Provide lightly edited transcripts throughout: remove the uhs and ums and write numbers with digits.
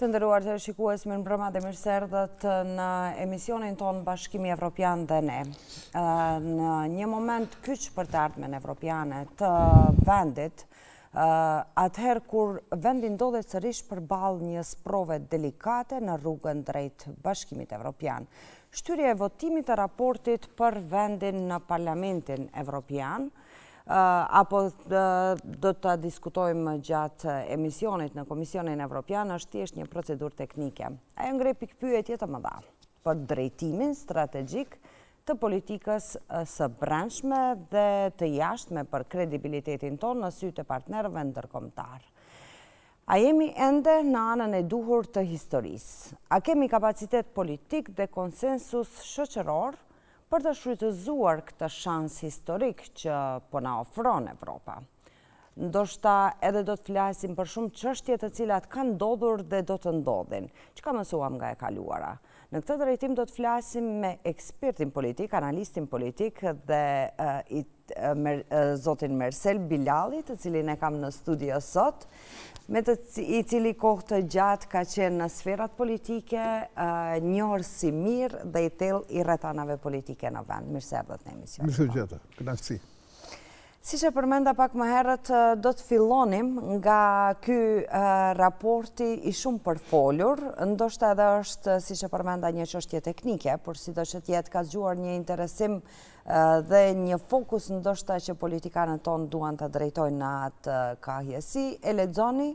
Të nderuar të shikues, mirëmbrëma dhe mirëserdhët në emisionin ton Bashkimi Evropian dhe ne. Në një moment kyç për të ardhmen evropiane të vendit, atëherë kur vendi ndodhet sërish përballë një sprove delikate në rrugën drejt Bashkimit Evropian. Shtyrja e votimit të raportit për vendin në Parlamentin Evropian, apo do të diskutojmë gjatë emisionit në Komisionin Evropian, është thjesht një procedurë teknike. Ajo ngre pikpyetje të mëdha për drejtimin strategjik të politikës së brendshme dhe të jashtme për kredibilitetin tonë në sy të partnerëve ndërkombëtar. A jemi ende në anën e duhur të historisë? A kemi kapacitet politik dhe konsensus shoqëror për të shfrytëzuar këtë shans historik që po na ofron Evropa? Ndoshta edhe do të flasim për shumë çështje të cilat kanë ndodhur dhe do të ndodhin. Çka mësuam nga e kaluara? Në këtë drejtim do të flasim me ekspertin politik, analistin politik dhe zotin Mersel Bilali, të cilin e kam në studio sot, i cili kohë të gjatë ka qenë në sferat politike, njohur si mirë dhe i thellë i rrethanave politike në vend. Mirëserdhët në emision. Mirëserdhët, kënaqësi. Siç e përmenda pak më herët, do të fillonim nga ky raporti i shumë përfolur, ndoshta edhe është, siç e përmenda, një çështje teknike, por sidoqë që jetë ka zgjuar një interesim dhe një fokus ndoshta që politikanët tonë duan të drejtojnë në atë kahje. Si e lexoni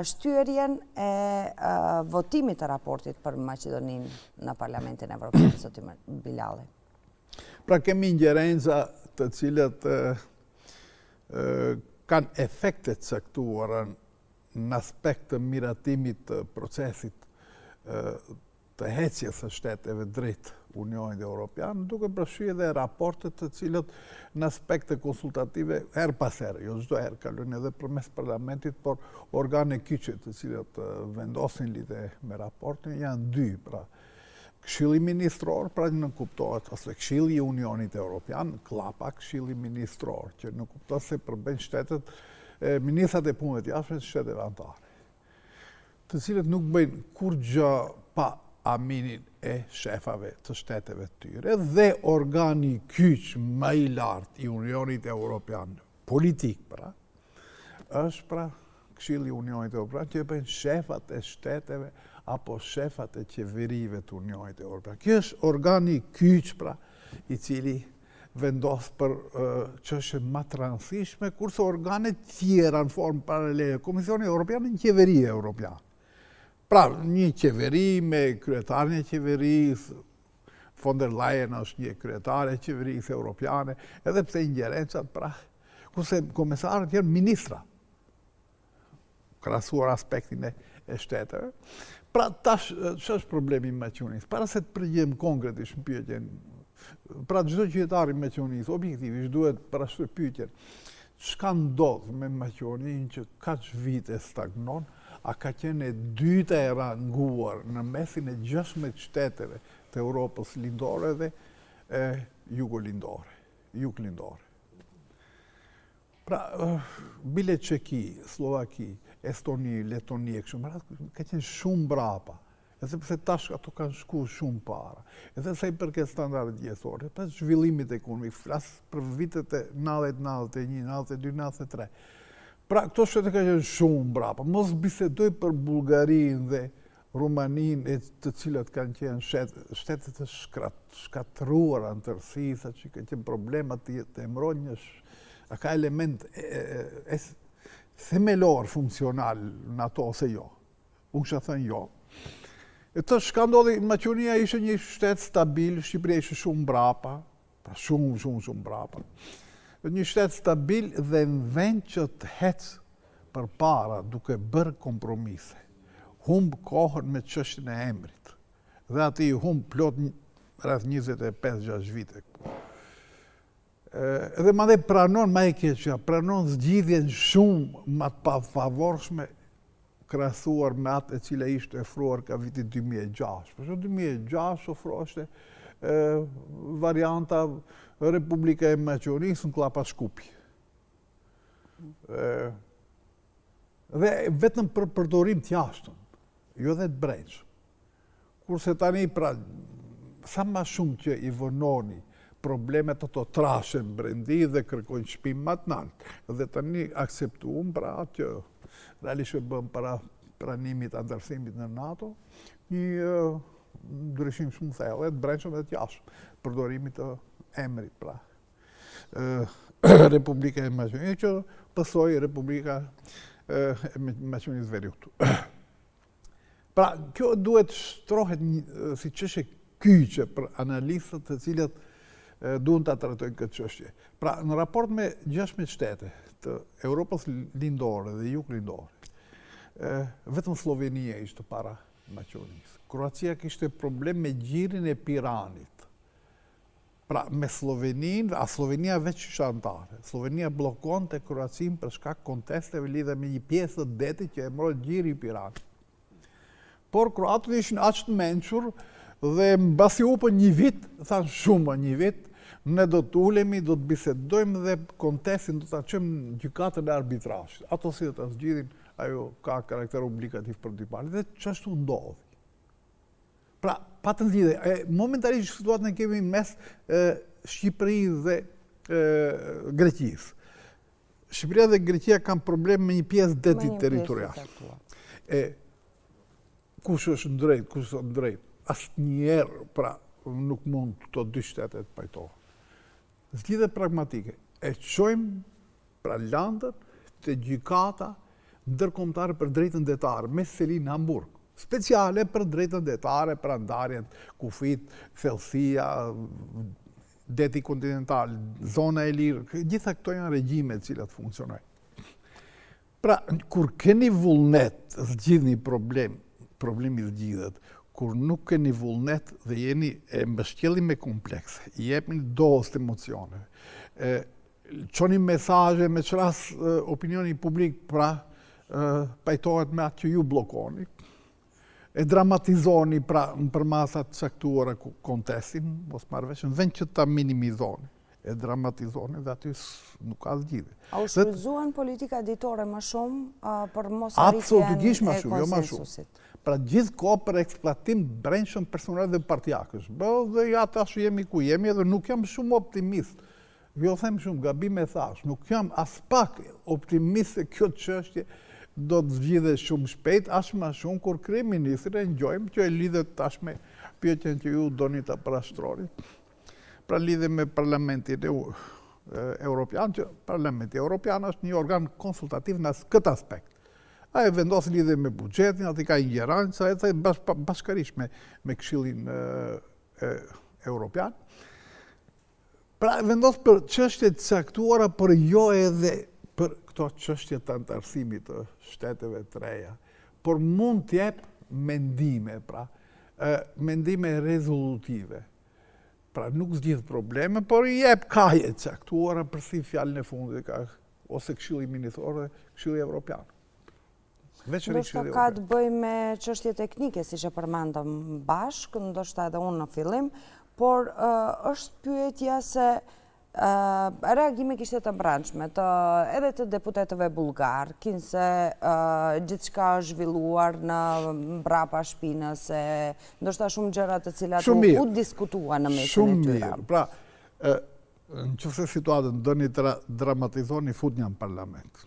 shtyrjen e votimit të raportit për Maqedoninë në Parlamentin Evropian, zoti Bilali? Pra kemi ingjerenca të cilët kanë efekte të caktuara në aspekt të miratimit të procesit të hecjes së shteteve drejt Unionit Evropian, duke përfshirë edhe raportet të cilët në aspekte konsultative her pas herë, jo çdo herë kalojnë edhe përmes parlamentit, por organe kyçe të cilët vendosin lidhje me raportin janë dy, pra Këshilli Ministror, pra nuk kuptohet, ose Këshilli i Unionit Evropian, klapa Këshilli Ministror, që nuk kuptohet se përbëjnë shtetet, ministrat e punëve të jashtme të shteteve anëtare, të cilët nuk bëjnë kur gjë pa aminin e shefave të shteteve të tyre, dhe organi kyç më i lartë i Unionit Evropian, politik pra, është pra Këshilli i Unionit Evropian, që bëjnë shefat e shteteve apo shefat e qeverive të Unionit Evropian. Kjo është organi kyç pra, i cili vendos për çështje më të rëndësishme, kurse organet tjera në formë paralele, Komisioni Evropian në qeveri evropian. Pra, një qeveri me kryetarin e qeverisë, von der Leyen është një kryetare e qeverisë evropiane, edhe pse ingjerencat, pra, kurse komesarët janë ministra, krahasuar aspektin e shteteve. Pra, tash, ç'është problemi i Maqedonisë? Para se të përgjigjem konkretisht në pyetjen, pra çdo qytetar i Maqedonisë objektivisht duhet parashtyr pyetjen, ç'ka ndodhur me Maqedoninë që kaq vite stagnon, a ka qenë e dyta e ranguar në mesin e 16 shteteve të Europës lindore dhe juglindore. Pra, bile Çeki, Slovaki, Estoni, Letoni, ka qenë shumë brapa, edhe pse tash ato kanë shku shumë para, edhe sa i përket standardet jetësore, pas zhvillimit ekonomik, flas për vitet e 90, 91, 92, 93. Pra, këto shtete ka qenë shumë brapa. Mos bisedoj për Bullgarinë dhe Rumaninë, të cilat kanë qenë shtete të shkatëruara në tërësi, sa që ka qenë problemat të emronjësh, a ka element themelor funksional në ato ose jo. Unë kisha thënë jo. E të shka ndodhi, Maqedonia ishte një shtet stabil, Shqipëria ishte shumë brapa, pra shumë brapa. Një shtet stabil dhe në vend që të hecë për para duke bërë kompromise, humbë kohën me çështjen e emrit, dhe ati humbë plot rreth 25-6 vite. Edhe madje pranon më e keqja, pranon zgjidhjen shumë më të pafavorshme krahasuar me atë e cila ishte ofruar ka vitin 2006. Për shembull 2006 ofrohej varianta Republika e Maqedonisë në Klapa Shkupi. Dhe vetëm për përdorim të jashtëm. jo dhe të brendshëm. Kurse tani, pra, sa ma shumë që i vënoni problemet të trashen brendi dhe kërkojnë shpim më të lartë. Dhe tani akseptuam pra që realisht bëm para pranimit antarësimit në NATO një ndryshim shumë thellë, të brendshëm dhe të jashtëm, përdorimit të emrit pra. Republika e Maqedonisë që pësoi Republika e Maqedonisë Veriut. Pra, kjo duhet shtrohet si çështje kyçe për analistët të cilët duhen ta trajtojnë këtë çështje. Pra, në raport me 16 shtete të Europës lindore dhe jug lindore, vetëm Slovenia ishte para Maqedonisë. Kroacia kishte problem me gjirin e Piranit. Pra, me Sloveninë, a Slovenia veç ishte antare. Slovenia bllokonte Kroacinë për shkak kontesteve lidhe me një pjesë të detit që e mbrojt gjiri i Piranit. Por kroatët ishin aq të mençur dhe mbasi u për një vit, thanë shumë një vit, ne do të ulemi, do të bisedojmë dhe kontestin do të çojmë në gjykatën e arbitrashit. Ato si do ta zgjidhin, ajo ka karakter obligativ për dy palët dhe çështu ndodhi. Pra, pa të lidhje, momentalisht situatën e kemi mes Shqipërisë dhe Greqisë. Shqipëria dhe Greqia kanë problem me një pjesë detit territorial. Kush është në drejt, kush është në drejt. Asnjëherë, pra, nuk mund të dy shtetet pajtohen. Zgjidhje pragmatike. E çojmë pra landët te gjykata ndërkombëtare për drejtën detare, me selin në Hamburg. Speciale për drejtën detare, për ndarjen, kufit, thellësia, deti kontinental, zona e lirë, gjitha këto janë regjime të cilat funksionojnë. Pra, kur keni vullnet zgjidhni problemi zgjidhet, kur nuk keni vullnet dhe jeni e mbështjellni me komplekse, i jepni dozë të emocioneve, çoni mesazhe me çras opinioni publik, pra pajtohet me atë që ju bllokoni, e dramatizoni pra në për masat caktuara kontestin, mos marrëvesh, në vend që ta minimizoni, e dramatizoni dhe aty nuk ka zgjidhje. A u shfrytzuan politika ditore më shumë për mos arritjen e konsensusit? Pra gjithë kohë për eksploatim brendshëm personal dhe partjakësh. Dhe ja tash jemi ku jemi edhe nuk jam shumë optimist. Jo them shumë, gabim e thash. Nuk jam as pak optimist se kjo çështje do të zgjidhet shumë shpejt, as më shumë kur kryeministri e ngjojmë që e lidhet tash me pyetjen që ju doni ta parashtroni. Pra lidhe me Parlamentin Evropian, që Parlamenti Evropian është një organ konsultativ në këtë aspekt. A e vendos lidhe me buxhetin, aty ka ingerenca edhe bashkërisht me Këshillin Evropian. Pra vendos për çështje të caktuara, por jo edhe për këto çështje të antarësimit të shteteve të reja. Por mund të jep mendime, pra mendime rezolutive. Pra nuk zgjidh probleme, por i jep kaje të caktuara për si fjalën e fundit ka ose Këshilli Ministror dhe Këshilli Evropian. Ndoshta ka të bëj me çështje teknike, siç e përmendëm bashkë, ndoshta edhe unë në fillim, por është pyetja se reagimi kishte të brendshme, edhe të deputetëve bullgar, kinse gjithçka është zhvilluar në mbrapa shpinës, ndoshta shumë gjëra të cilat u diskutuan në mesin e tyre. Shumë mirë. Pra, nëse situatën doni të dramatizoni, futni në parlament.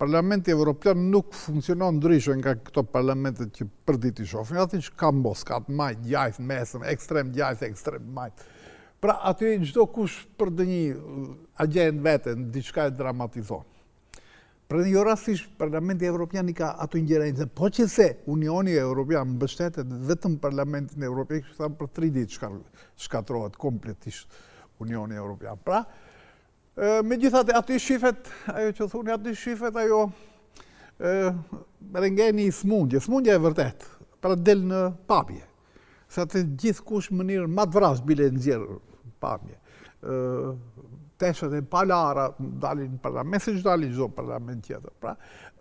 Parlamenti Evropian nuk funksionon ndryshe nga këto parlamentet që përdit i shohin. Aty që ka mboskat, majt, gjajth, mesëm, ekstrem gjajth, ekstrem majt. Pra aty çdo kush për një agent veten diçka e dramatizon. Pra jo rastisht Parlamenti Evropian i ka ato ingerencë, po që se Unioni Evropian mbështetet vetëm Parlamentin Evropian, që thamë për 3 ditë shkatrohet kompletisht Unioni Evropian. Pra, megjithatë aty shifet, ajo që thuni, aty shifet ajo rengeni smundje. Smundja e vërtet, pra del në pamje. Se atë gjithë kush mënyrë ma të vras bile nxjerr pamje. Teshat e palara dalin në parlament, se që dalin çdo parlament tjetër. Pra,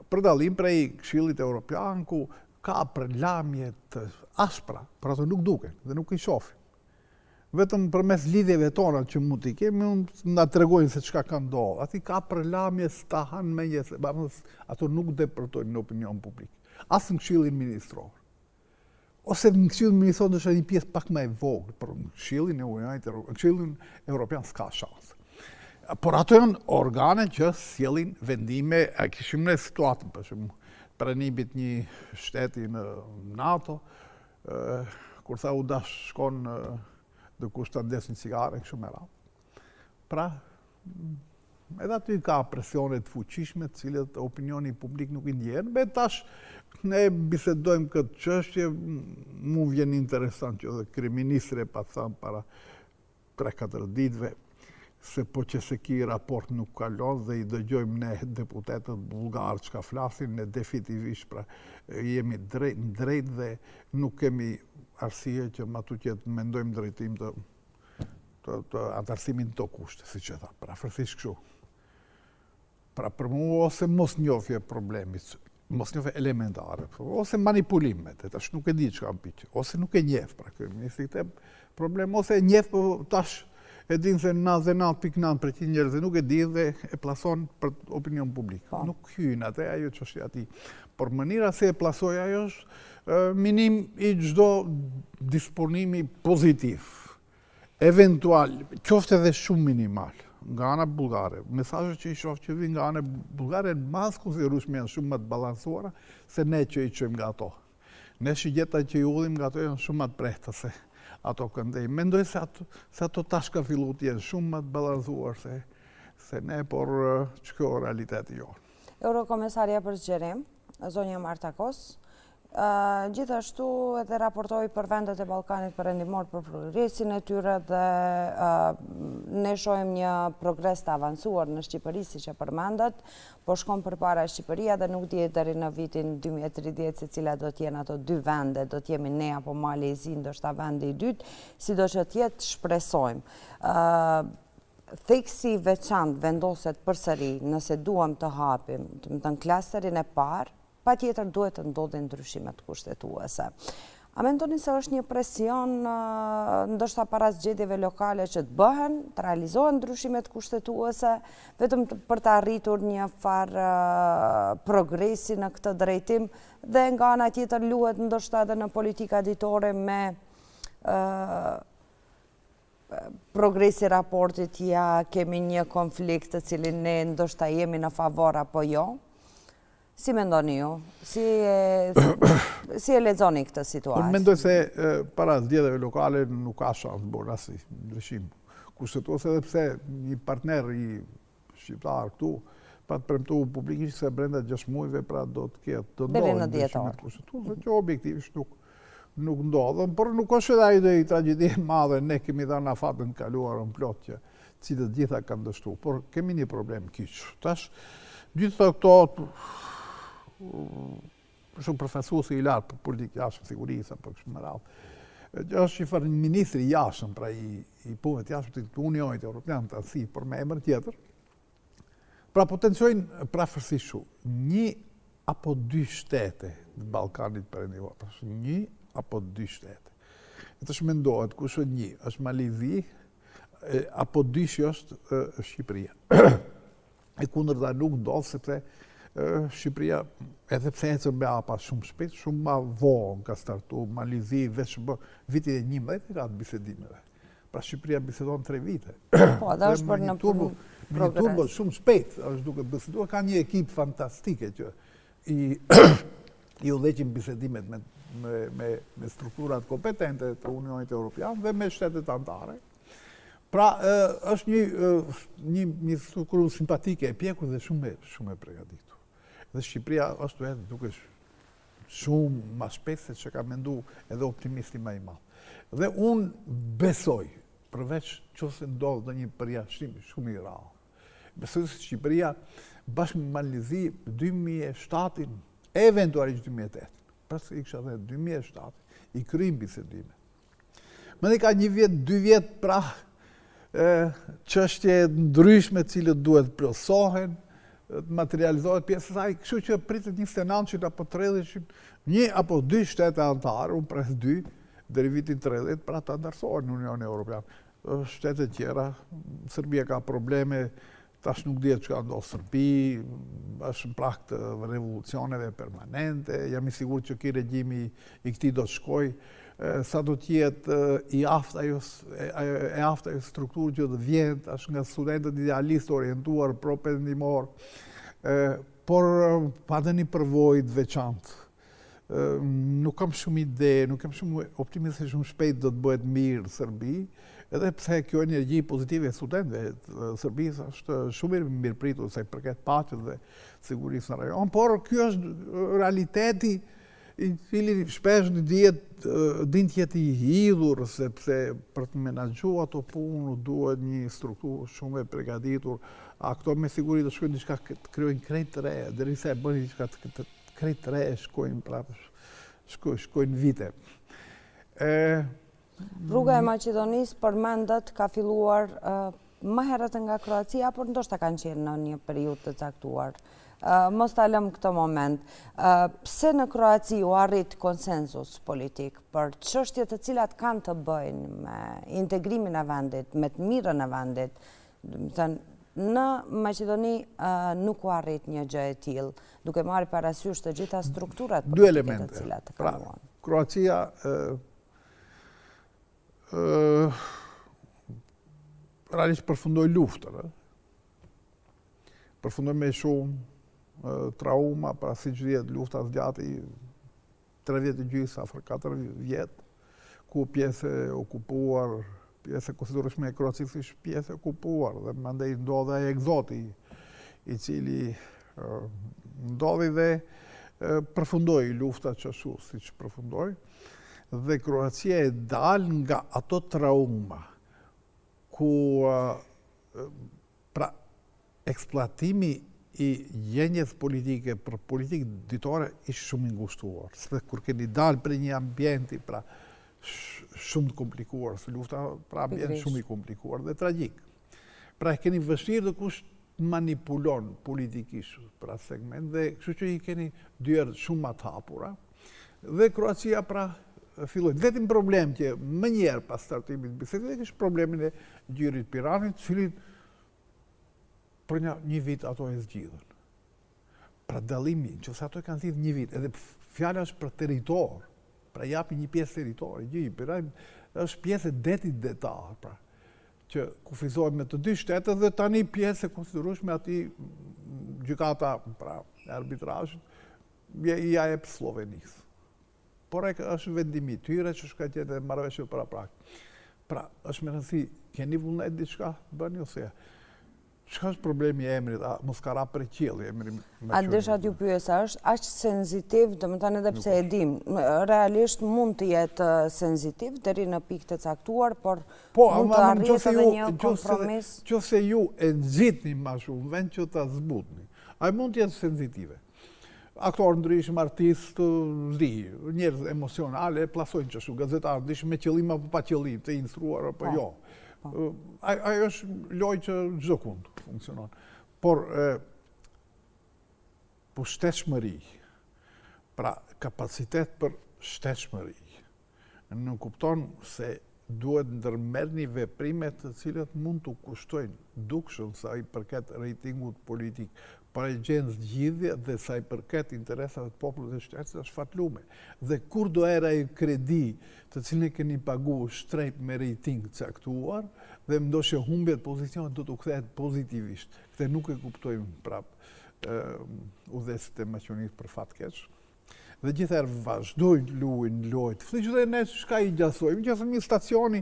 për dallim prej Këshillit Evropian, ku ka përlamje të aspra, por ato nuk duken dhe nuk i shohin. Vetëm përmes lidhjeve tona që mund t'i kemi, na tregojnë se çka ka ndodhur. Aty ka përlamje stahan me ato nuk depërtojnë në opinion publik. As në Këshillin Ministror. ose në Këshillin Ministror është një pjesë pak më e vogël, por në Këshillin Evropian s'ka shans. Por ato janë organe që sjellin vendime, a kishim në situatën, për shembull, pranimit një shteti në NATO, kur tha u dash shkon dikush ta ndesin cigare, kështu me radhë. Pra, edhe aty ka presione të fuqishme, të cilët opinioni publik nuk i ndjen. Me tash ne bisedojmë këtë çështje, mu vjen interesant që edhe kryeministri pa thënë para 3-4 ditëve se po që se ki raport nuk kalon dhe i dëgjojmë ne deputetët bullgarë që ka flasin, ne definitivisht pra jemi drejt dhe nuk kemi arsye që ma tu që të mendojmë drejtim të antarësimin të kushte, si që tha, pra fërthisht kështu. Pra për mu ose mos njofje problemit, mos njofje elementare, ose manipulimet, tash nuk e di që kam piqë, ose nuk e njef, pra kërëministri të problem, ose e njef, tash e din se 99.9% njerëz nuk e di dhe e plason për opinion publik. Nuk hyjnë atë, ajo që është ati. Por mënyra se e plasoj ajo është minim i çdo disponimi pozitiv, eventual, qofte edhe shumë minimal, nga ana bullgare. Mesazhet që i shoh që vijnë nga ana bullgare në masë konsiderueshme janë shumë më të balancuara se ne që i çojmë nga ato. Ne shigjeta që i udhim nga ato janë shumë më të prehta se ato këndej. Mendoj se ato tash ka fillu të jenë shumë më të balancuar se ne, por që kjo realiteti jonë. Eurokomesaria për zgjerim, zonja Marta Kos, gjithashtu edhe raportoi për vendet e Ballkanit Perëndimor për progresin e tyre dhe ne shohim një progres të avancuar në Shqipëri, siç e përmendet, po shkon përpara Shqipëria dhe nuk dihet deri në vitin 2030 se cilat do të jenë ato dy vende, do të jemi ne apo Mali i Zi, ndoshta vendi i dytë, sidoç që të jetë, shpresojmë. Theksi veçantë vendoset përsëri nëse duam të hapim, do të thënë klasterin e parë, patjetër duhet të ndodhin ndryshimet kushtetuese. A mendoni se është një presion ndoshta para zgjedhjeve lokale që të bëhen, të realizohen ndryshimet kushtetuese, vetëm për të arritur një farë progresi në këtë drejtim dhe nga ana tjetër luhet ndoshta edhe në politika ditore me progresi raportit ja kemi një konflikt të cilin ne ndoshta jemi në favor apo jo? Si mendoni ju? Si e lexoni këtë situatë? Unë mendoj se para zgjedhjeve lokale nuk ka shans bërë asnjë ndryshim kushtetues, edhe pse një partner i shqiptar këtu pa të premtuar publikisht se brenda 6 muajve pra do të ketë ndodhin ndryshimet kushtetuese, që objektivisht nuk ndodhen, por nuk është edhe ajo i tragjedi e madhe, ne kemi dhënë afatën kaluar në plot që cilët gjitha kanë dështuar, por kemi një problem kyç. Tash gjithë këto shumë profesuesi i lartë për politikë jashtëm sigurisë apo kështu me radhë. Është një ministri i jashtëm, pra i punëve të jashtëm të Unionit Evropian të ASI, por me emër tjetër. Pra potenciojnë prafërsisht një apo dy shtete në Ballkanit Perëndimor, pra 1 apo 2 shtete. Të shmendohet kush është 1, është Mali i Zi, apo 2 që është Shqipëria. E kundërta nuk ndodh sepse Shqipëria, edhe pse ecën me hapa shumë shpejt, shumë ma vonë ka startu, Mali i Zi veç vitin e 11 ka të bisedimeve. Pra Shqipëria bisedon 3 vite. Po, dhe është për në progres. Një turbo shumë shpejt, është duke biseduar, ka një ekip fantastike që i udhëheqin bisedimet me strukturat kompetente të Unionit Evropian dhe me shtetet anëtare. Pra, është një strukturë simpatike e pjekur dhe shumë e përgatitur. Dhe Shqipëria është edhe duke shumë ma shpejt se që ka mendu edhe optimisti ma i madh. Dhe unë besoj, përveç qëse ndodhë dhe një përjashtim shumë i rrallë, besoj se Shqipëria bashkë me Mali i Zi 2007, eventualisht 2008, pas i kësha dhe 2007, i kryjnë bisedime. Më dhe ka 1 vjet, 2 vjet, pra çështje ndryshme cilët duhet plotësohen, të materializohet pjesë e saj, kështu që pritet 29 që apo 30, 1 apo 2 shtete anëtare, unë pres 2, deri vitin 30, pra të ndërsohen në Unionin Evropian. Shtetet tjera, Serbia ka probleme tash nuk dihet çka ndodh Serbi, është në prag të revolucioneve permanente, jam i sigurt që ky regjimi i këtij do të shkojë, sa do të jetë e aftë ajo strukturë që do vjen tash nga studentët idealistë orientuar pro-perëndimor, por pa dhe një përvojë të veçantë. Nuk kam shumë ide, nuk kam shumë optimist se shumë shpejt do të bëhet mirë në Serbi, edhe pse kjo energji pozitive e studentëve të Serbisë është shumë mirë pritur sa i përket paqes dhe sigurisë në rajon, por ky është realiteti i cili shpesh din të jetë i hidhur, sepse për të menaxhuar ato punë duhet një strukturë shumë e përgatitur. Ato me siguri do shkojnë diçka të krijojnë krejt të re, derisa e bëni diçka të krejt të re, shkojnë prapë, shkojnë vite. Rruga e Maqedonisë përmendet ka filluar më herët nga Kroacia, por ndoshta kanë qenë në një periudhë të caktuar. Mos ta lëm këtë moment. Pse në Kroaci u arrit konsensus politik për çështje të cilat kanë të bëjnë me integrimin e vendit, me të mirën e vendit? Në Maqedoni nuk u arrit një gjë e tillë, duke marrë parasysh të gjitha strukturat politike të cilat kanë. Kroacia realisht përfundoi luftën. Përfundoi me shumë trauma, pra siç dihet lufta zgjati 3 vjet e gjysmë, afër 4 vjet, ku pjesë e okupuar, pjesë e konsiderueshme e Kroacisë ishte pjesë e okupuar, dhe mandej ndodhi ai egzoti i cili ndodhi dhe përfundoi lufta çashtu siç përfundoi, dhe Kroacia e dal nga ato trauma ku pra eksploatimi i gjenjes politike për politikë ditore ishte shumë i ngushtuar. Sepse kur keni dalë për një ambienti pra shumë të komplikuar, se lufta pra ambient shumë i komplikuar dhe tragjik. Pra keni vështirë dhe kush manipulon politikisht pra segment, dhe kështu që i keni dyert shumë më të hapura. Dhe Kroacia pra filloi. Vetëm problem që më njëherë pas startimit të bisedës kishte problemin e gjyrit Piranit, cilin për një vit ato e zgjidhën. Pra dallimi, nëse ato e kanë zgjidhur një vit, edhe fjala është për territor, pra japi një pjesë territori, gjyri Pirani është pjesë e detit detar, pra që kufizohet me të dy shtetet dhe tani pjesë e konsiderueshme atij gjykata pra e arbitrazhit ja jep Slovenisë. Por është vendimi i tyre që shka qenë marrëveshje para prag. Pra, është me rëndësi, keni vullnet diçka bëni ose çka është problemi i emrit? A mos ka ra për qiell emri? A desha t'ju pyesa, është aq senzitiv, domethënë edhe pse e dim, realisht mund të jetë senzitiv deri në pikë të caktuar, por mund të arrihet edhe një kompromis. Nëse ju e nxitni më shumë vend që ta zbutni, ai mund të jetë senzitive. Aktorë ndryshëm, artistë, njerëz emocionale, plasojnë qështu, gazetarë ndryshëm me qëllim apo pa qëllim, të instruar apo jo. Ajo është lojë që çdo kund funksionon. Por shtetshmëri, pra kapacitet për shtetshmëri, nuk kupton se duhet ndërmerrni veprime të cilat mund të kushtojnë dukshëm sa i përket rejtingut politik, para gjenë zgjidhje dhe sa i përket interesave të popullit dhe shtetit është fatlume. Dhe kur do era i kredi të cilin e keni pagu shtrejt me rejting caktuar, dhe ndoshta humbjet pozicionet do të kthehet pozitivisht. Këtë nuk e kuptojmë prapë udhëheqësit e Maqedonisë për fat keq. Dhe gjithherë vazhdojnë luajnë lojë. Fliqë dhe ne çka i gjasojmë, gjasojmë një stacioni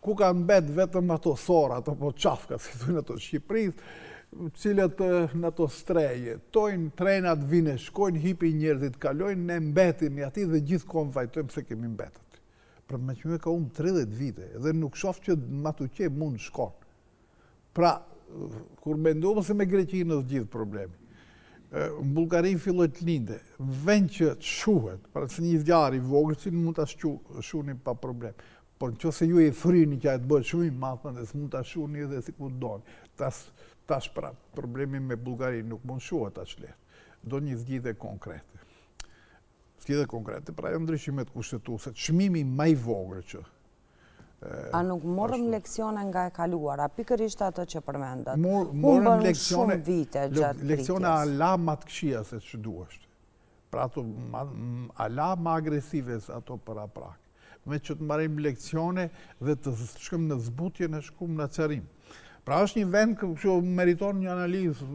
ku kanë mbet vetëm ato sorat apo çafka, si thonë ato Shqipërisë, cilët në ato streje, tojnë, trenat vine, shkojnë, hipi njerëzit, kalojnë, ne mbetimi aty dhe gjithkohë vajtojmë se kemi mbetur. Pra Maqedonia ka 30 vite dhe nuk shoh që Matuqe mund shkon. Pra, kur mendova se me Greqinë është gjithë problemi. Në Bullgari filloi të linde, vend që të shuhet, pra se një zjarr i vogël që mund ta shuhni pa problem. Por nëse ju e thrini që ai të bëhet shumë i madh, dhe s'mund ta shuhni edhe sikur doni. Tash pra, problemi me Bullgari nuk mund shuhet aq lehtë. Do një zgjidhje konkrete. Zgjidhje konkrete, pra ndryshimet kushtetuese, çmimi më i vogël që A nuk morëm leksione nga e kaluara, pikërisht ato që përmendat? Morëm leksione, shumë vite gjatë leksione ala ma të këshia se që duashtë. Pra ato ala ma agresive se ato para prak. Me që të marim leksione dhe të shkëm në zbutje në shkum në cërim. Pra është një vend që meriton një analizë,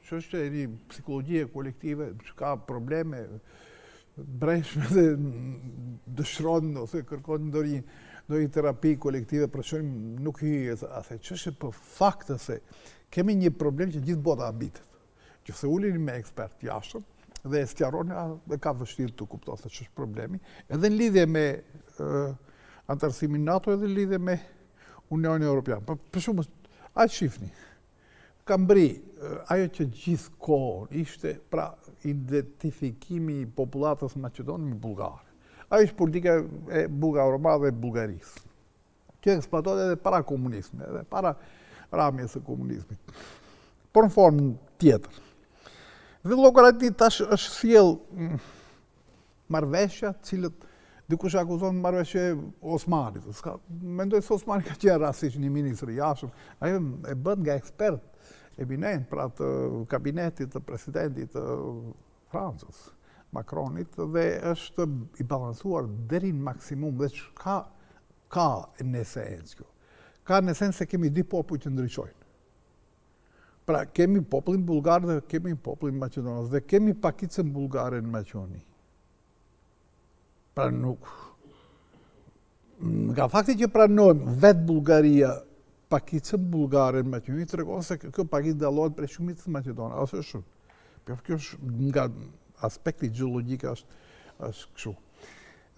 që është e një psikologjie kolektive, që ka probleme breshme dhe dëshron ose kërkon ndonjë terapi kolektive, për shumë nuk hyje asaj çështje, për faktë se kemi një problem që gjithë bota habitet. Që se ulin me ekspert jashtëm dhe e sqaroni dhe ka vështirë të kupton se ç'është problemi, edhe në lidhje me antarësimin NATO edhe në lidhje me Unionin Evropian. Për shumë, a shifni, ka mbri ajo që gjithë kohën ishte pra identifikimi i popullatës Maqedonë me Bullgarë. Ajo është politika e Bullgarë dhe Bullgarisë, që eksploatohet edhe para komunizmit, edhe para rrahjes së komunizmit. Por në formë tjetër. Dhe llogariti tash është sjell marrëveshja, cilët dikush akuzon marrëveshje Osmanit. Mendoj se Osmani ka qenë rastisht një ministër i jashtëm, ajo e bën nga ekspert eminent, pra të kabinetit të presidentit të Francës, Macronit, dhe është i balansuar deri në maksimum, dhe që ka në esencë kjo. Ka në esencë se kemi dy popull që ndryshojnë. Pra, kemi popullin bulgar dhe kemi popullin maqedonës, dhe kemi pakicën bulgare në Maqedoni. Pra nuk... Nga fakti që pranojmë vetë Bullgaria pakicën bulgare në Maqedoni, të regonë se kjo pakicë dallohet prej shumicës Maqedonës, ose shumë. Kjo është nga aspekti gjeologjik është kështu.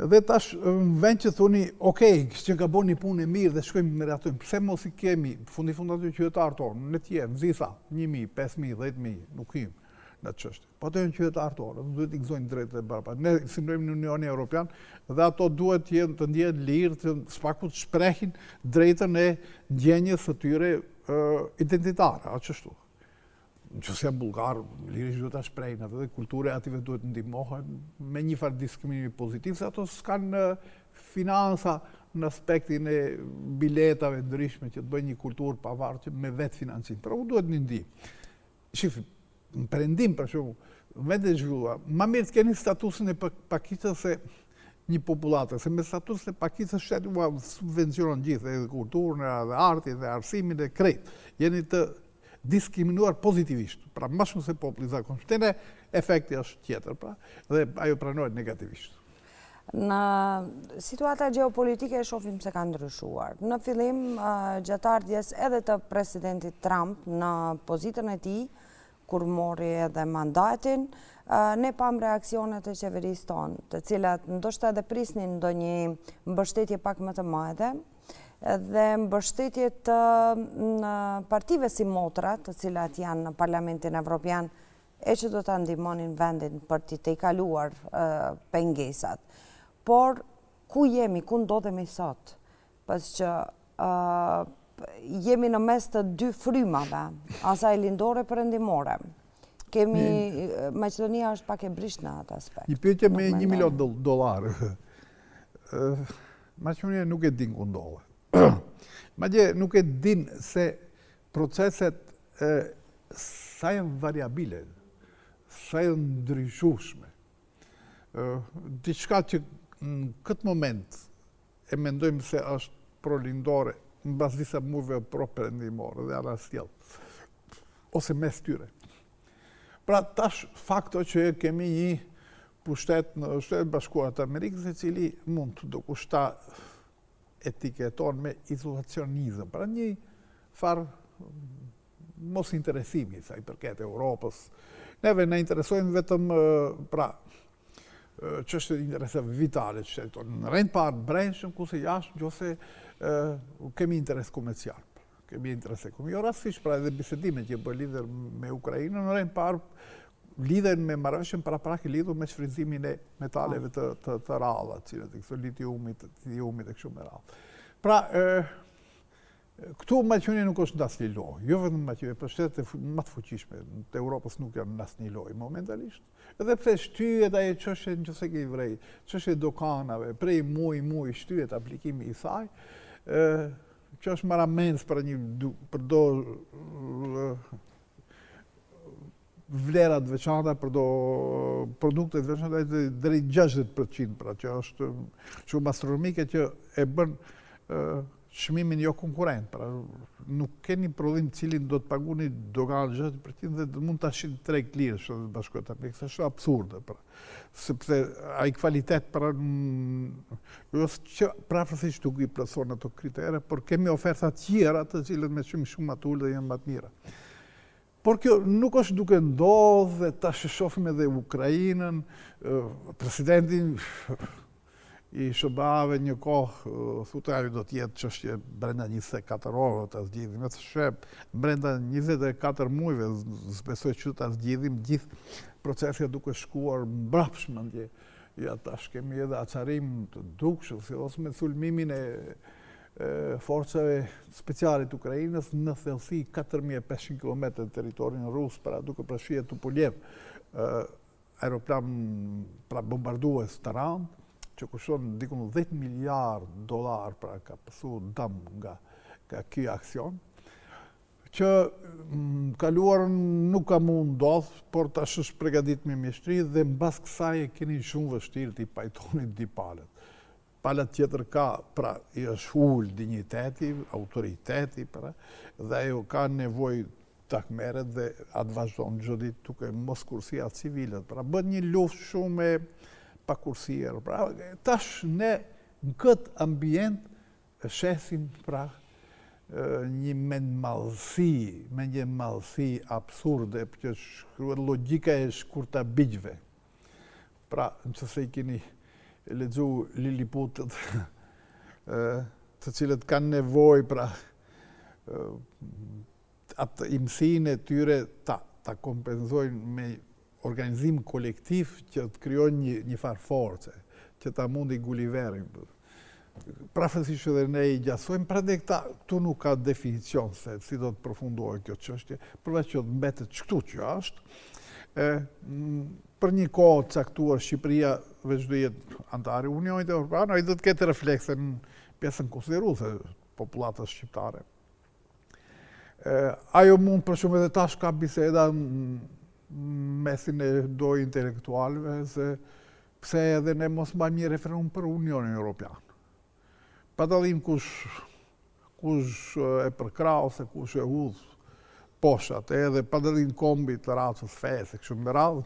Dhe tash vend që thoni, okej, që ka bën një punë e mirë dhe shkojmë me ratojmë, pse mos i kemi fundi fundat qytetarë tonë, në tjenë, zisa, 1.000, 5.000, 10.000, nuk him në çështje. Po ato janë qytetarë tonë, duhet i gëzojnë drejtë dhe barabartë. Ne sinojmë në Unionin Evropian dhe ato duhet të ndjenë lirë, të spaku të shprehin drejtën e ndjenjes së tyre identitare, ashtu. Nëse janë bulgar, lirisht duhet ta shprehin atë dhe kultura e ative duhet ndihmohen me një farë diskriminimi pozitiv, se ato s'kan financa në aspektin e biletave ndryshme që të bëjnë një kulturë pavarur me vetë financim. Por u duhet një ndihmë. Shifi, në perëndim për shembull, vendet e zhvilluara, më mirë të keni statusin e pakicës se një popullate, se me statusin e pakicës shteti subvencionon gjithë, edhe kulturën, edhe artin, edhe arsimin, edhe krejt. Jeni të diskriminuar pozitivisht, pra më shumë se populli zakonisht. Tene efekti është tjetër, pra, dhe ajo pranohet negativisht. Në situata gjeopolitike e shohim se ka ndryshuar. Në fillim, gjatë ardhjes edhe të presidentit Trump në pozitën e tij, kur mori edhe mandatin, ne pam reaksionet e qeverisë tonë, të cilat ndoshta edhe prisnin ndonjë mbështetje pak më të madhe, dhe mbështetje të partive si motra, të cilat janë në Parlamentin Evropian, e që do të ndihmonin vendin për të tejkaluar pengesat. Por, ku jemi, ku ndodhemi sot? Pas që jemi në mes të dy frymave, asaj lindore perëndimore. Maqedonia është pak e brisht në atë aspekt. Një pyetje me $1 milion. Maqedonia nuk e din ku ndodhet. Madje nuk e din se proceset sa janë variabile, sa janë ndryshueshme. Diçka që në këtë moment e mendojmë se është prolindore, në bas disa muajve pro-perëndimore dhe anasjell, ose mes tyre. Pra tash fakto që kemi një pushtet në Shtetet Bashkuara të Amerikës, i cili mund të do kushta etiketon me izolacionizëm, pra një farë mos interesimi sa i përket Europës. Neve ne interesojmë vetëm pra çështje interesave vitale që në rend parë brendshëm, kurse jashtë nëse kemi interes komercial. Kemi interes ekonomik. Jo rastisht, pra edhe bisedimet që bën lidher me Ukrainën, në rend parë lidhen me marrëveshjen paraprak i lidhur me shfrytëzimin e metaleve të rralla, të cilat këto litiumit e kështu me radhë. Pra, këtu Maqedonia nuk është në asnjë lojë, jo vetëm Maqedonia, por shtetet më të fuqishme të Europës nuk janë në asnjë lojë momentalisht. Edhe pse shtyhet ajo çështje nëse ke vrej, çështje dokanave, prej muaj shtyhet aplikimi i saj, që është maramens për do vlerat veçanta, për do produkte veçanta deri 60%, pra që është shumë astronomike që e bën çmimin jo konkurrent, pra nuk keni prodhim cilin do të paguni dogan 60% dhe mund ta shit 3 lirë Shtetet Bashkuara të Amerikës, është absurde, pra sepse ai kvalitet pra që prapësisht nuk i plotëson ato kritere, por kemi oferta tjera të cilët me shumë më të ulë dhe janë më të mira. Por kjo nuk është duke ndodhur dhe tash shohim edhe Ukrainën, presidentin i SBA-ve një kohë thotë ajo do të jetë çështje brenda 24 orëve ta zgjidhim. Me të shep brenda 24 muajve besoj që ta zgjidhim gjithë procesi duke shkuar mbrapsht mandje. Ja tash kemi edhe acarim të dukshëm, ose me sulmimin e forcave speciale të Ukrainës në thellësi 4500 km të territorin rus, para duke përfshirë Tupolev, aeroplan pra bombardues Taran, që kushton diku $10 miliard, pra ka pasu dëm nga ky aksion, që kaluar nuk ka mund ndodh, por tash është përgatit me mjeshtri dhe mbas kësaj e keni shumë vështirë t'i pajtonit di palët. Palat tjetër ka, pra i është ullë digniteti, autoriteti, pra, dhe ajo ka nevojë takmeret dhe atë vazhdon çdo ditë duke mos kursia civilet. Pra bën një luftë shumë e pakursier. Pra tash ne në këtë ambient shesim pra një mendmallësi absurde, që shkruhet logjika e shkurta bigjve. Pra, nëse i keni lexu Lilliputët, të cilët kanë nevojë pra atë imsinë e tyre ta kompenzojnë me organizim kolektiv që të krijojnë një farë force, që ta mundi Gulliverin. Prafësisht edhe ne i gjasojmë, prandaj këtu nuk ka definicion se si do të përfundohet kjo çështje, përveç që mbetet çktu që është. Për një kohë caktuar Shqipëria veç do jetë antare e Unionit Evropian, ai do të ketë reflekse në pjesën konsideruese popullatës shqiptare. Ajo mund për shumë edhe tash ka biseda mesin e do intelektualve, se pse edhe ne mos mbajmë një referendum për Unionin Evropian. Pa dallim kush e përkrau se kush e udh poshat, edhe pa dallim kombi të racës fesë, kështu me radhë.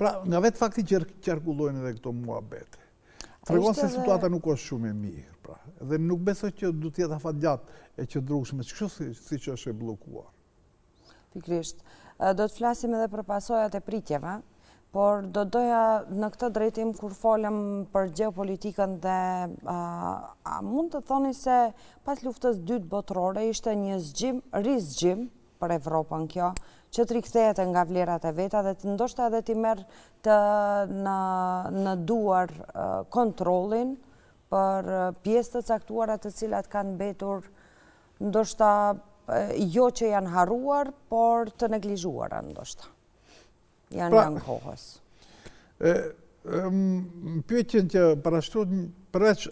Pra, nga vetë fakti që qarkullojnë edhe këto muhabete. Tregon se situata nuk është shumë e mirë, pra. Dhe nuk besoj që du t'jetë afatgjatë e qëndrueshme, kështu si që është e bllokuar. Pikrisht. Do të flasim edhe për pasojat e pritjeve, por do doja në këtë drejtim kur folëm për gjeopolitikën dhe mund të thoni se pas luftës dytë botërore ishte një rizgjim për Evropën kjo, që të rikthehet nga vlerat e veta dhe të ndoshta edhe t'i merr në duar kontrollin për pjesë të caktuara të cilat kanë mbetur ndoshta jo që janë harruar, por të neglizhuara ndoshta. Janë në kohës. Pyetjen që parashtruhet përveç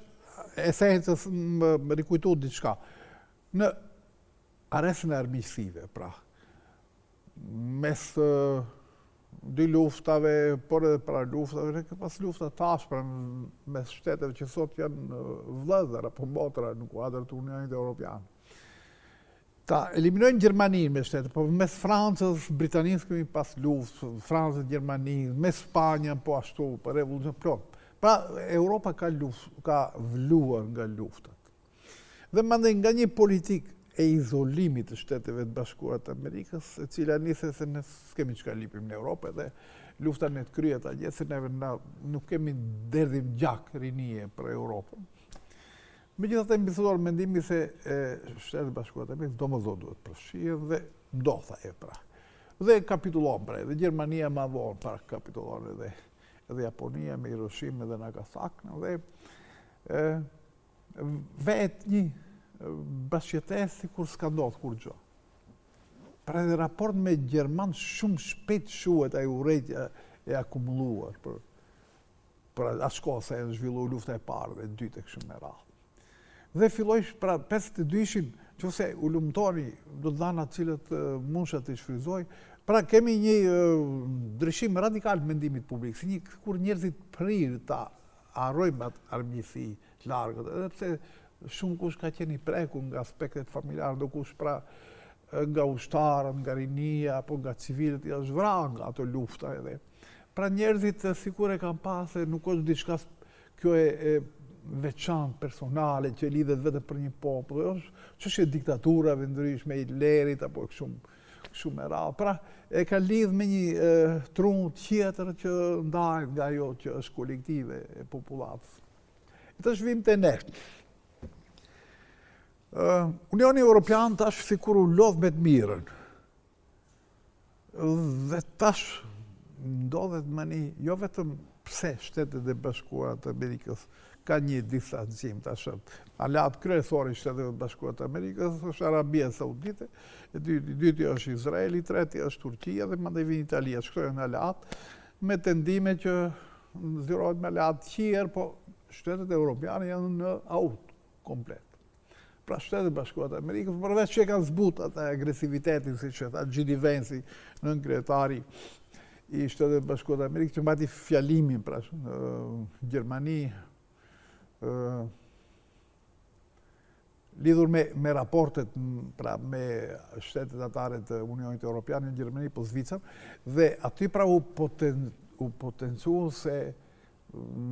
esencës më rikujtu diçka. Në arrestin e armiqësive, pra, mes dy luftave, por edhe para luftave, pas lufta tash, pra mes shteteve që sot janë vëllezër apo motra në kuadër të Unionit Evropian. Ta eliminojnë Gjermaninë me shtete, po mes Francës, Britanisë kemi pas luftë, Francës, Gjermaninë, mes Spanjën po ashtu, për revolucion plot. Pra Europa ka vluar nga luftat. Dhe mandej nga një politikë e izolimit të Shteteve të Bashkuara të Amerikës, e cila nisi se ne s'kemi çka lipim në Europë dhe lufta ne të kryet atje, se neve nuk kemi derdhim gjak rinie për Europën. Megjithatë mbështetuar mendimi se Shtetet Bashkuara të Amerikës domosdoshmë duhet përfshirë dhe ndodha e pra. Dhe kapitullon pra, dhe Gjermania më vonë para kapitullon edhe Japonia me Hiroshima dhe Nagasaki, dhe vetë një bashkëjetesë si kur s'ka ndodhur kur gjë. Pra edhe raport me Gjerman shumë shpejt shuhet ai urrejtja e akumuluar për atë kohë se e zhvilluar lufta e parë dhe e dytë kështu me radhë. Dhe filloj, pra 52-shin, që se u lumëtoni, do të dhana cilët mushat të shfryzoj, pra kemi një ndryshim radikal të mendimit publik, si një kur njerëzit prirë ta arrojmë atë armiqësi largët, edhe pse shumë kush ka qenë i preku nga aspektet familjarë, do kush pra nga ushtarët, nga rinia, apo nga civilët, ja zhvran nga ato lufta edhe. Pra njerëzit sikur e kanë pasë, nuk është diçka kjo e veçantë personale që lidhet vetëm për një popull, është çështje diktaturave ndryshme, Hitlerit apo kështu me radhë. Pra e ka lidh me një trunë tjetër që ndahet nga ajo që është kolektive e popullatës. Të shvim të ne. Unioni Europian tash sikur u lodh me të mirën. Dhe tash ndodhet më jo vetëm pse Shtetet e Bashkuara të Amerikës ka një distancim tash. Aleat kryesor i Shteteve të Bashkuara të Amerikës është Arabia Saudite, i dyti është Izraeli, i treti është Turqia dhe mandej vjen Italia. Këto janë aleat me tendime që zgjerohet me aleat të tjerë, po Shtetet Europiane janë në aut komplet. Pra Shtetet Bashkuara të Amerikës, përveç që e kanë zbut atë agresivitetin, si që tha Gini Vance, nën kryetari i Shtetet Bashkuara të Amerikës, që mbati fjalimin, pra Gjermani, lidhur me raportet pra me shtetet atare të Unionit Europian në Gjermani, po Zvicër, dhe aty pra u potencuar se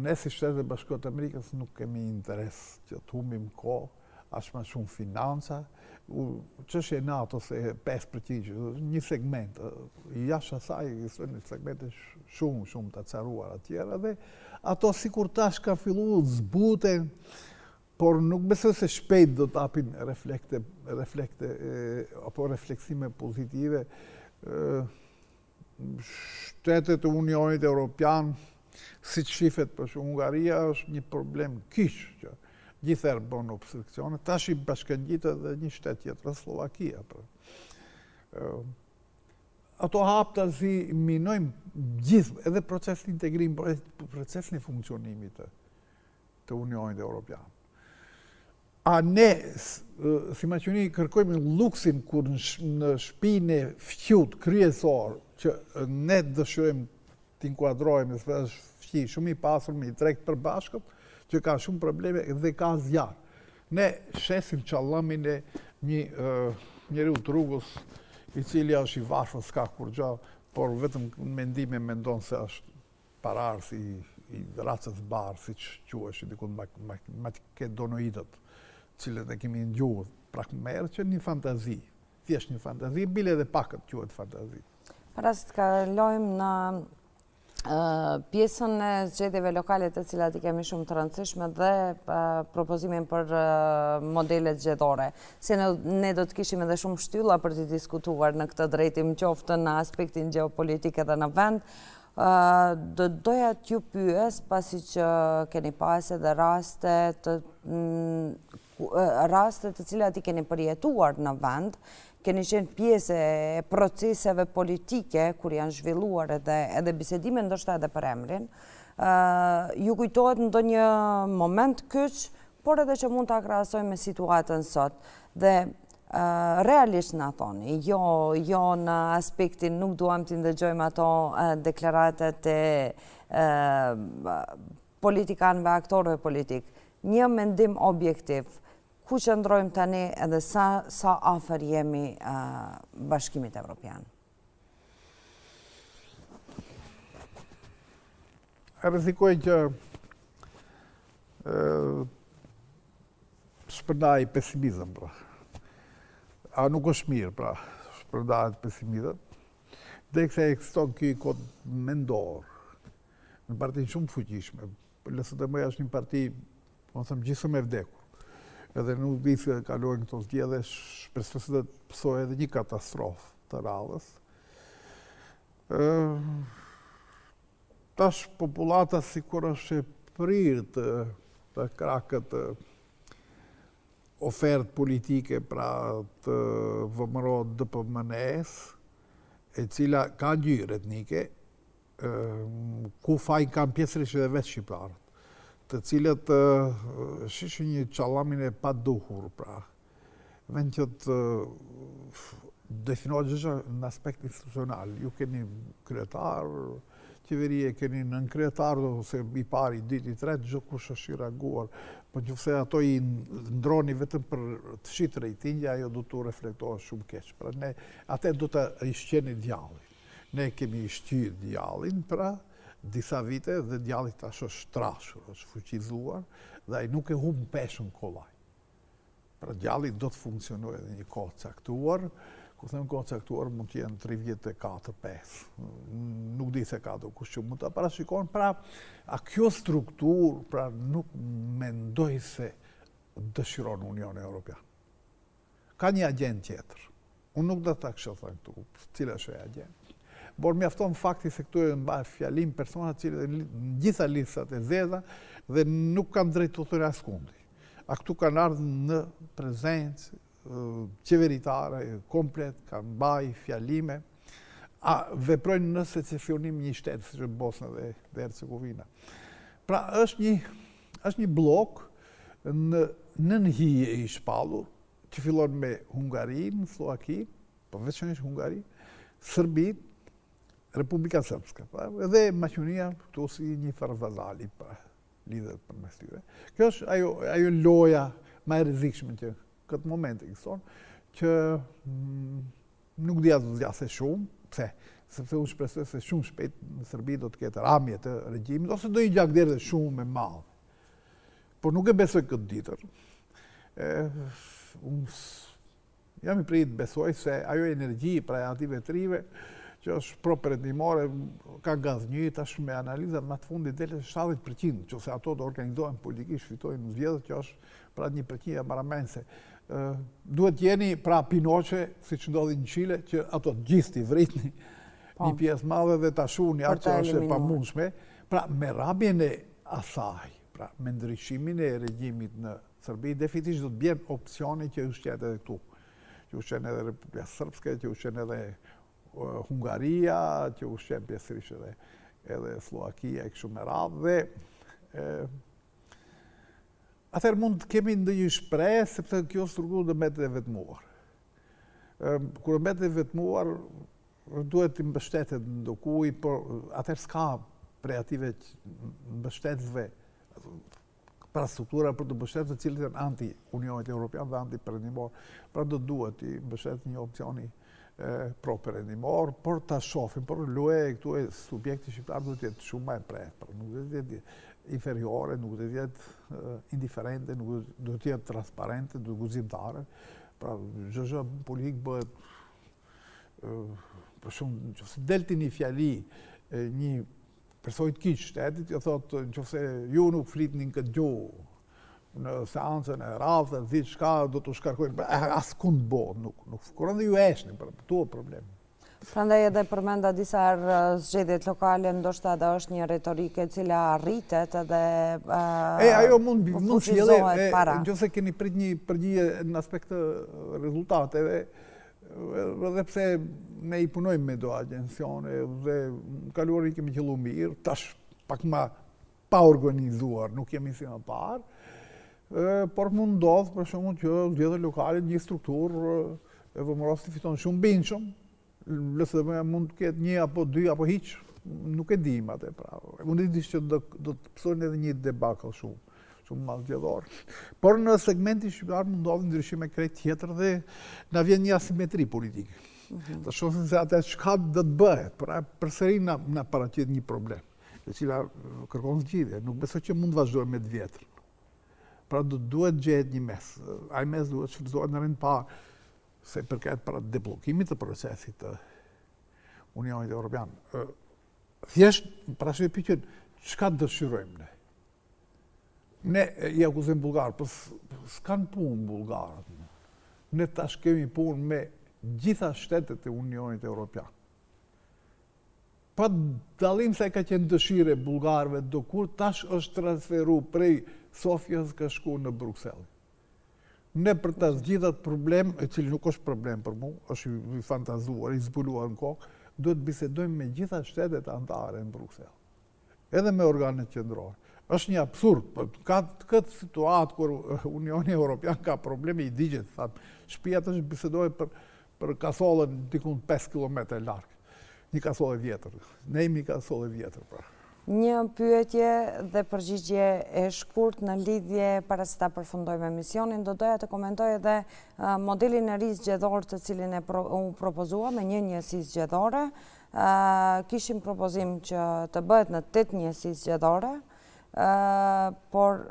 ne si Shtetet e Bashkuara të Amerikës nuk kemi interes që të humbim kohë, as më shumë financa, çështja e NATO se 5%, një segment, jashtë asaj një segmente shumë të acaruara tjera, dhe ato sikur tash ka filluar zbuten, por nuk besoj se shpejt do të apin reflekte apo refleksime pozitive. Shtetet e Unionit Europian, si që shifet për shumë Hungaria, është një problem kyç që gjithërë bon obstruksionet, tash i bashkëngjitet dhe një shtet tjetër, Slovakia. Ato hapta si minojmë gjithë, edhe procesin integrim, procesin e funksionimit të Unionit Europian. A ne, si maqëni, kërkojmë luksin kur në shpinë e fqut kryesor, që ne dëshirojmë t'inkuadrojmë, se është fqi shumë i pasur me i trekt për bashkët, që ka shumë probleme dhe ka zjarë. Ne shesim qallamin e njeriu të rrugës, i cili është i vashur, s'ka kur gjë, por vetëm mendime mendon se është pararës i racës barë, si që quhesh, dikun makedonoidët, cilët e kemi ngjuar prakmerë, që një fantazi, thjesht një fantazi, bile edhe pakët quhet fantazi. Para se të kalojmë në pjesën e zgjedhjeve lokale të cilat i kemi shumë të rëndësishme dhe propozimin për modelet zgjedhore. Se ne do të kishim edhe shumë shtylla për të diskutuar në këtë drejtim, qoftë në aspektin gjeopolitik edhe në vend. Doja t'ju pyes, pasi që keni pas edhe raste të cilat i keni përjetuar në vend, keni qenë pjesë e proceseve politike, kur janë zhvilluar edhe bisedime ndoshta edhe për emrin, ju kujtohet ndonjë moment kyç, por edhe që mund ta krahasojmë me situatën sot. Dhe realisht na thoni, jo në aspektin, nuk duam t'i ndëgjojmë ato deklaratet e politikanëve, aktorëve politik. Një mendim objektiv, ku qëndrojmë tani edhe sa afër jemi Bashkimit Evropian? Rrezikoj që shpërndaj pesimizëm, pra. A nuk është mirë, pra, shpërndajt pesimizëm. Dhe këse ekziston ky kod mendor, në parti shumë fuqishme, LSDM është një parti, po them, gjithsesi e vdekur. Edhe nuk di se kalojnë këto zgjedhje, shpresoj se do të pësoj edhe një katastrofë të radhës. Tash popullata sikur është e prirë të krakët ofertë politike, pra të vëmërohet DPMNE-s, e cila ka ngjyrë etnike, ku fajin kanë pjesërisht edhe vetë shqiptarët. të cilët shishin një qallamin e pa duhur, pra. Vend që të definohet gjësha në aspekt institucional. Ju keni kryetar, qeverie keni nën kryetar, ose i pari, i dytë, i tretë, çdo kush është i reaguar. Po nëse ato i ndroni vetëm për të shitë rejtingja, ajo do të reflektohet shumë keq. Pra ne atë do të ishqeni djallin. Ne kemi ishqyer djallin, pra disa vite dhe djalli tash është trashur, është fuqizuar dhe ai nuk e humb peshën kollaj. Pra djalli do të funksionojë edhe një kohë caktuar. Kur them kohë caktuar mund të jenë 3 vjet, 4, 5. Nuk di se ka do kush që mund ta parashikon. Pra, a kjo strukturë pra nuk mendoj se dëshiron Unioni Evropian. Ka një agent tjetër. Unë nuk do ta kisha thënë këtu, cila është ai agent. Por mjafton fakti se këtu e mbaj fjalim persona të cilët në gjitha listat e zeza dhe nuk kanë drejt të thonë askundi. A këtu kanë ardhur në prezencë qeveritare, komplet, kanë mbaj fjalime, a veprojnë në secesionim një shtetë, si që Bosna dhe Hercegovina. Pra, është një blok në hije i shpallur, që fillon me Hungarinë, Slovakinë, po veçanërisht Hungarinë, Serbinë, Republika Srpska, edhe Maqedonia këtu si një farvazali lidhet përmes tyre. Kjo është ajo loja më e rrezikshme që këtë moment ekziston, që nuk dia të zgjasë shumë, pse? Sepse unë shpresoj se shumë shpejt në Serbi do të ketë ramje të regjimit, ose do i gjakderdhe shumë me madhe. Por nuk e besoj këtë ditër. Jam i prit besoj se ajo energji pra e ative trive, që është pro-perëndimore, ka gaznjë, tash me analizat më të fundit dele 70%, që se ato do organizohen politikisht, fitojnë në zgjedhjet, që është pra 1% e maramense. Duhet jeni pra Pinoche, si që ndodhi në Çile, që ato gjithë t'i vritni një pjesë madhe dhe ta shuni atë që është e pamundshme. Pra me rabjen e asaj, pra me ndryshimin e regjimit në Serbi, definisht do të bjen opsioni që ushqet edhe këtu. Që ushqen edhe Republika Srpske, që ushqen edhe Hungaria, që ushqen pjesërisht edhe Slovakia e kështu me radhë dhe atëherë mund të kemi ndonjë shprehje sepse kjo strukturë do mbetet e vetmuar. Kur mbetet e vetmuar duhet të mbështetet në dokuj, por atëherë s'ka prej ative mbështetësve pra struktura për të mbështetur të cilët janë anti-Unionit Evropian dhe anti-perëndimor. Pra do duhet të mbështetet një opsioni pro-perëndimor, por ta shohim, por loja këtu e subjekti shqiptar duhet të jetë shumë më e prehtë, nuk duhet të jetë inferiore, nuk duhet të jetë indiferente, nuk duhet të jetë transparente, duhet guzimtare. Pra çdo politik bëhet për shumë, nëse delti një fjali një personit kiç shtetit, jo thotë nëse ju nuk flitnin këtë gjuhë në seancën e radhë, diçka do të shkarkojnë, askund bëhet, nuk kuron dhe ju eshni, tu o problem. Prandaj edhe përmenda disa herë zgjedhjet lokale, ndoshta edhe është një retorike e cila rritet edhe ajo mund sjellë, para. Nëse keni prit një përgjigje në aspekt të rezultateve, edhe pse ne i punojmë me do agjencione dhe kaluarin kemi qellu mirë, tash pak më pa organizuar, nuk jemi si më parë. Por mund ndodh për shembull që zgjedhjet lokale një strukturë e vëmorosi fiton shumë bindshëm, nëse mund të ketë 1 apo 2 apo hiç, nuk e dim atë pra. Mund të dish që do të pësojnë edhe një debakëll shumë mazgjedhor. Por në segmentin shqiptar mund ndodhin ndryshime krejt tjetër dhe na vjen një asimetri politike. Të shohim se atë çka do të bëhet, pra përsëri na paraqit një problem, e cila kërkon zgjidhje. Nuk besoj që mund të vazhdojmë me të vjetër. Pra duhet gjehet një mes. Ai mes duhet shfrytëzohet në rend parë se përket para deblokimit të procesit të Unionit Evropian. Thjesht parashikoj pyetjen, çka dëshirojmë ne? Ne i akuzojmë bullgarët, po s'kan punë bullgarët. Ne tash kemi punë me gjitha shtetet e Unionit Evropian. Pa dallim se ka qenë dëshire bullgarëve dokur, tash është transferu prej Sofjës ka shku në Bruxelles. Ne për ta zgjidhur problem, e cili nuk është problem për mua, është i fantazuar, i zbuluar në kokë, duhet bisedojmë me gjitha shtetet anëtare në Bruxelles. Edhe me organet qendrore. është një absurd. Këtë situatë kur Unioni Europian ka probleme i digjet, shtëpia të bisedoj për kasollën dikun 5 km larg. Një kasollë vjetër. Ne jemi kasollë vjetër. Një pyetje dhe përgjigje e shkurt në lidhje para se ta përfundojmë emisionin, do doja të komentoj edhe modelin e ri zgjedhor të cilin u propozua me një njësi zgjedhore. Kishim propozim që të bëhet në 8 njësi zgjedhore, por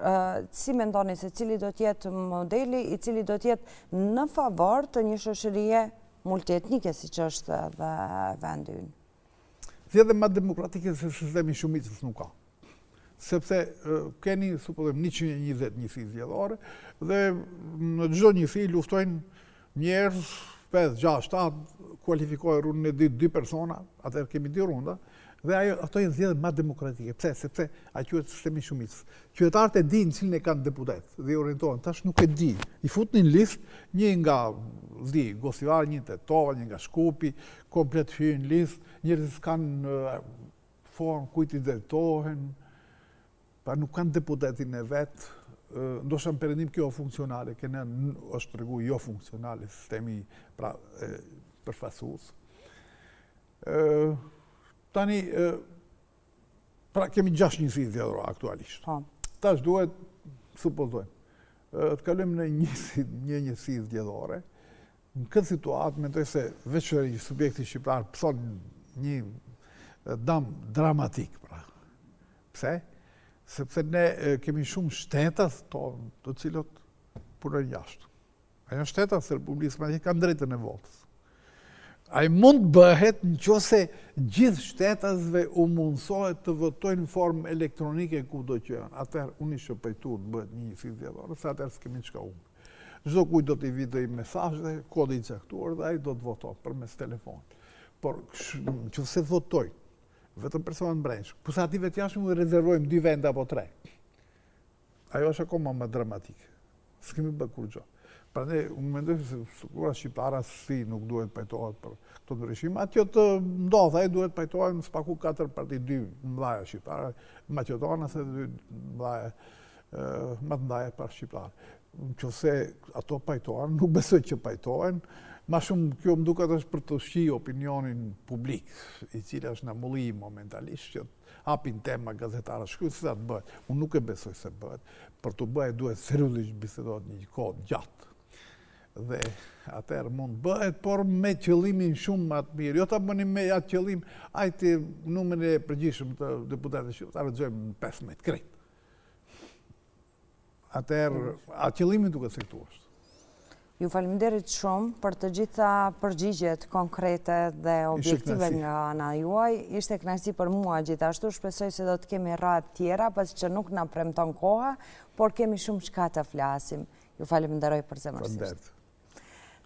si mendoni se cili do t'jetë modeli i cili do t'jetë në favor të një shoqërie multietnike si që është dhe vendi ynë? Zgjedhje më demokratike se sistemi shumicës nuk ka. Sepse keni, supozojmë, 120 njësi zgjedhore dhe në çdo njësi luftojnë njerëz 5, 6, 7, kualifikohet rundën e 2 persona, atëherë kemi 2 runda, dhe ato janë zgjedhje më demokratike. Pse? Sepse a quhet sistemi shumicës. Qytetarët e dinë cilin e kanë deputet dhe orientohen. Tash nuk e di. I futnin listë, një nga Gosivar, një Tetova, një nga Shkupi, komplet hyjnë listë, njerëzit kanë formë kujt i drejtohen, pa nuk kanë deputetin e vet. Ndoshta në perëndim kjo funksionale, kena është tregu jo funksionale sistemi përfaqësues. Tani, pra kemi 6 njësi zgjedhore aktualisht. Tash duhet, supozojmë, të kalojmë në një njësi zgjedhore. Në këtë situatë, mendoj se veçori subjekti shqiptar pëson një dëm dramatik. Pse? Sepse ne kemi shumë shtetas tonë të cilët punojnë jashtë. Ajo shtetas e Republikës Maqedonisë kanë drejtën e votës. Ai mund bëhet nëse gjithë shtetasve u mundësohet të votojnë në formë elektronike kudo që janë. Atëherë unë i shpejtuar të bëhet një njësi zgjedhore, se atëherë s'kemi çka unë. Çdo kujt do t'i videj mesazh dhe kodi i caktuar dhe ai do të votojë përmes telefonit. Por nëse votojnë vetëm personat brendshëm, pushative të jashtëm u rezervojmë 2 vende apo 3. Ajo është akoma më dramatike. S'kemi bërë kur gjë. Prandaj unë mendoj se struktura shqiptare si nuk duhet pajtohet për këto ndryshime. Atjo të ndodh, ai duhet pajtohen spaku 4 parti, 2 mëdha shqiptare, maqedonas dhe 2 mëdha më të mëdha para shqiptare. Nëse ato pajtohen, nuk besoj që pajtohen. Ma shumë kjo më duket është për të ushqi opinionin publik, i cili është në mulli momentalisht, që hapin tema gazetarë, shkruaj se sa të bëhet. Unë nuk e besoj se bëhet. Për të bëhet duhet seriozisht bisedohet një kohë gjatë. Dhe atëherë mund bëhet, por me qëllimin shumë më të mirë. Jo ta bënim me atë qëllim, ajti numrin e përgjithshëm të deputetëve shqiptarë gjojmë në 15 krejt. Atëherë, atë qëllimi duket se këtu është. Ju faleminderit shumë për të gjitha përgjigjet konkrete dhe objektive nga ana juaj. Ishte kënaqësi për mua gjithashtu. Shpresoj se do të kemi radhë tjera, pasi që nuk na premton koha, por kemi shumë çka të flasim. Ju falenderoj për zemërsisht.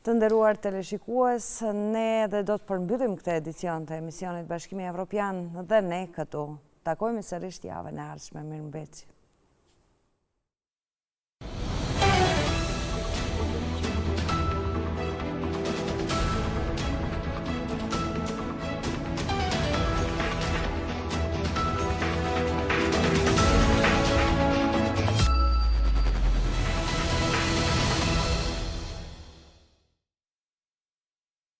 Të nderuar teleshikues, ne dhe do të përmbyllim këtë edicion të emisionit Bashkimi Evropian dhe ne këtu. Takojmë sërish javën e ardhshme. Mirëmbëngjes.